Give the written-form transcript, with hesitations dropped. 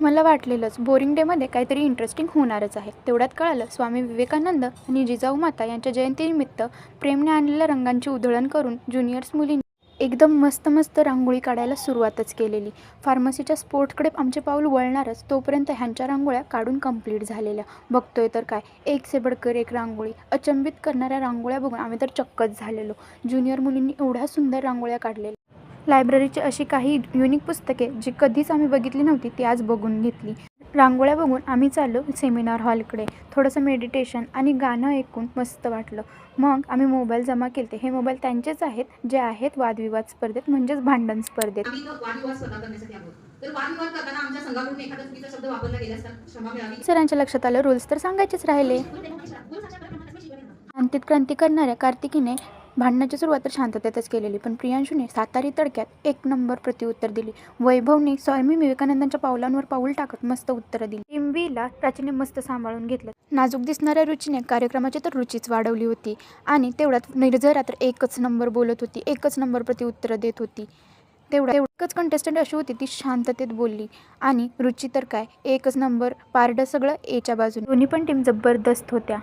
मला वाटलेलंच बोरिंग डेमध्ये काहीतरी इंटरेस्टिंग होणारच आहे. तेवढ्यात कळालं स्वामी विवेकानंद आणि जिजाऊ माता यांच्या जयंतीनिमित्त प्रेमने आणलेल्या रंगांची उधळण करून ज्युनियर्स मुलींनी एकदम मस्त मस्त रांगोळी काढायला सुरुवातच केलेली. फार्मसीच्या स्पोर्ट्सकडे आमचे पाऊल वळणारच तोपर्यंत ह्यांच्या रांगोळ्या काढून कंप्लीट झालेल्या. बघतोय तर काय, एक से बडकर एक रांगोळी. अचंबित करणाऱ्या रांगोळ्या बघून आम्ही तर चक्कच झालेलो. ज्युनियर मुलींनी एवढ्या सुंदर रांगोळ्या काढलेल्या. लायब्ररीची अशी काही युनिक पुस्तके जी कधीच आम्ही बघितली नव्हती ती आज बघून घेतली. रांगोळ्या बघून आम्ही चाललो सेमिनार हॉलकडे. थोडंसं मेडिटेशन आणि गाणं ऐकून मस्त वाटलं. मग आम्ही मोबाईल जमा केले. हे मोबाईल त्यांचेच आहेत जे आहेत वादविवाद स्पर्धेत, म्हणजेच भांडण स्पर्धेत. आम्ही वादविवाद स्पर्धा करण्यासाठी आहोत. तर वादविवाद करताना आमच्या संघाकडून एखादा चुकीचा शब्द वापरला गेल्यास क्षमा मिळावी. सरांच्या लक्षात आलं, रूल्स तर सांगायचेच राहिले. शांतीत क्रांती करणाऱ्या कार्तिकीने भांडणाची सुरुवात तर शांततेतच केलेली, पण प्रियांशूने सातारी तडक्यात एक नंबर प्रत्युत्तर दिली. वैभवने स्वामी विवेकानंदांच्या पावलांवर पाऊल टाकत मस्त उत्तरं दिली. टीम बीला प्राचीने मस्त सांभाळून घेतलं. नाजूक दिसणाऱ्या रुचीने कार्यक्रमाची तर रुचीच वाढवली होती आणि तेवढ्यात निर्जरा तर एकच नंबर बोलत होती, एकच नंबर प्रत्युत्तरं देत होती. तेवढंच कंटेस्टंट अशी होती ती शांततेत बोलली आणि रुची तर काय एकच नंबर. पारडं सगळं एच्या बाजूने. दोन्ही पण टीम जबरदस्त होत्या.